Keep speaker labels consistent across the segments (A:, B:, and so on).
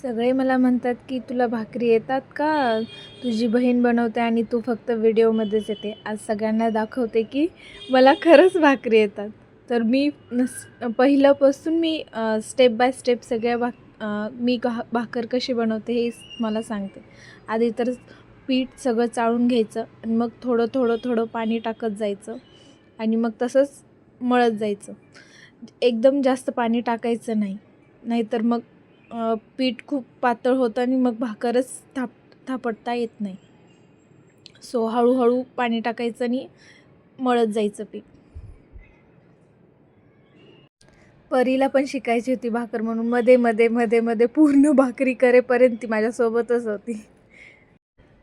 A: सगळे मला म्हणतात की तुला भाकरी येतात का? तुझी बहीण बनवते आणि तू फक्त व्हिडिओमध्येच येते. आज सगळ्यांना दाखवते की मला खरंच भाकरी येतात. तर मी पहिल्यापासून मी स्टेप बाय स्टेप मी भाकर कशी बनवते हे मला सांगते. आधी तर पीठ सगळं चाळून घ्यायचं आणि मग थोडं थोडं थोडं पाणी टाकत जायचं आणि मग तसंच मळत जायचं. एकदम जास्त पाणी टाकायचं नाही, नाहीतर मग पीठ खूप पातळ होतं आणि मग भाकरच थापटता येत नाही. सो हळूहळू पाणी टाकायचं आणि मळत जायचं पीठ. परीला पण शिकायची होती भाकर, म्हणून मध्ये मध्ये मध्ये मध्ये पूर्ण भाकरी करेपर्यंत ती माझ्यासोबतच होती.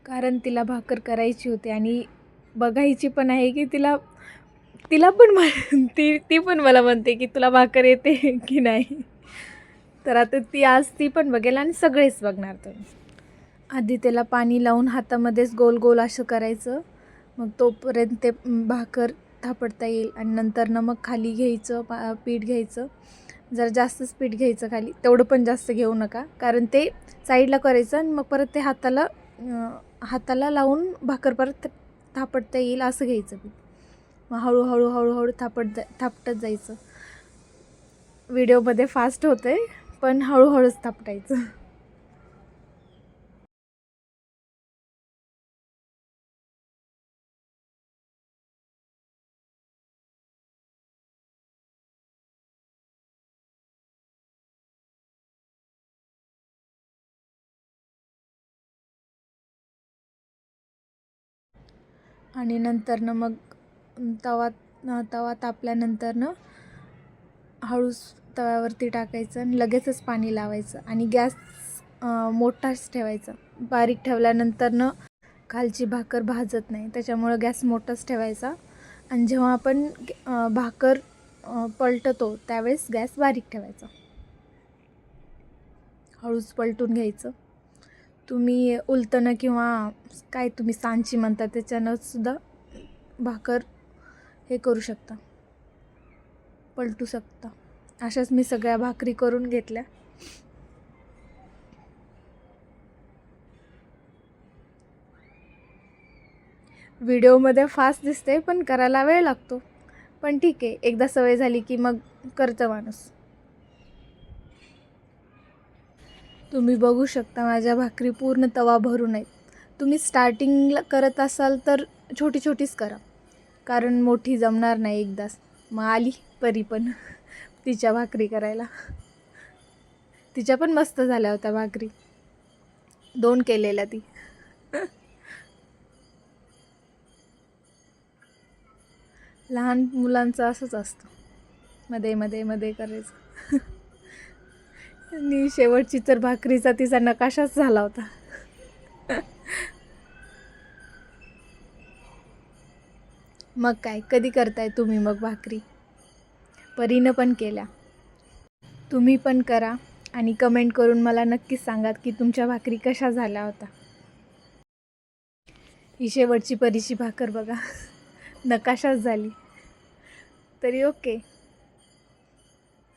A: कारण तिला भाकर करायची होती आणि बघायची पण आहे की तिला तिला पण ती पण मला म्हणते की तुला भाकर येते की नाही. तर आता ती पण बघेल आणि सगळेच बघणार तुम्ही. आधी त्याला पाणी लावून हातामध्येच गोल गोल असं करायचं, मग तोपर्यंत ते भाकर थापडता येईल. आणि नंतर मग खाली घ्यायचं, पीठ घ्यायचं. जर जास्तच पीठ घ्यायचं खाली, तेवढं पण जास्त घेऊ नका, कारण ते साईडला करायचं आणि मग परत ते हाताला लावून भाकर परत थापडता येईल असं घ्यायचं पीठ. मग हळूहळू हळूहळू थापटत जायचं. व्हिडिओमध्ये फास्ट होते पण हळूहळूच थापटायचं. आणि नंतर मग तवा तवा तापल्यानंतर हळूच तव्यावरती टाकायचं आणि लगेचच पाणी लावायचं आणि गॅस मोठाच ठेवायचा. बारीक ठेवल्यानंतर खालची भाकर भाजत नाही, त्याच्यामुळं गॅस मोठाच ठेवायचा. आणि जेव्हा आपण भाकर पलटतो त्यावेळेस गॅस बारीक ठेवायचा. हळूच पलटून घ्यायचं. तुम्ही उलटणं किंवा काय तुम्ही सांची म्हणता त्याच्यानं सुद्धा भाकर हे करू शकता, पलटू शकता. अशाच मी सगळ्या भाकरी करून घेतल्या. व्हिडिओमध्ये फास्ट दिसते पण करायला वेळ लागतो, पण ठीक आहे, एकदा सवय झाली की मग करतं माणूस. तुम्ही बघू शकता माझ्या भाकरी पूर्ण तवा भरून आहेत. तुम्ही स्टार्टिंगला करत असाल तर छोटी छोटीच करा, कारण मोठी जमणार नाही एकदाच. मग आली परी पण तिच्या भाकरी करायला. तिच्या पण मस्त झाल्या होत्या भाकरी, 2 केलेल्या ती. लहान मुलांचं असंच असतं, मध्ये मध्ये मध्ये करायचं. आणि शेवटची तर भाकरीचा तिचा नकाशाच झाला होता. मग काय, कधी करताय तुम्ही मग भाकरी? परीनं पण केल्या. तुम्ही पण करा आणि कमेंट करून मला नक्कीच सांगा की तुमच्या भाकरी कशा झाल्या होत्या. ही शेवटची परीची भाकर बघा, नकाशाच झाली. तरी ओके,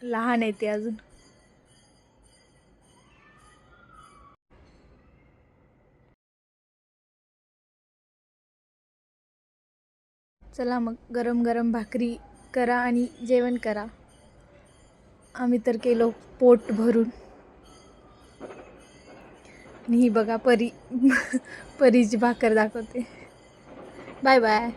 A: लहान आहे ती अजून. चला मग गरम गरम भाकरी करा आणि जेवण करा. आम्ही तर केलो पोट भरून. आणि ही बघा परीची भाकर दाखवते. Bye bye.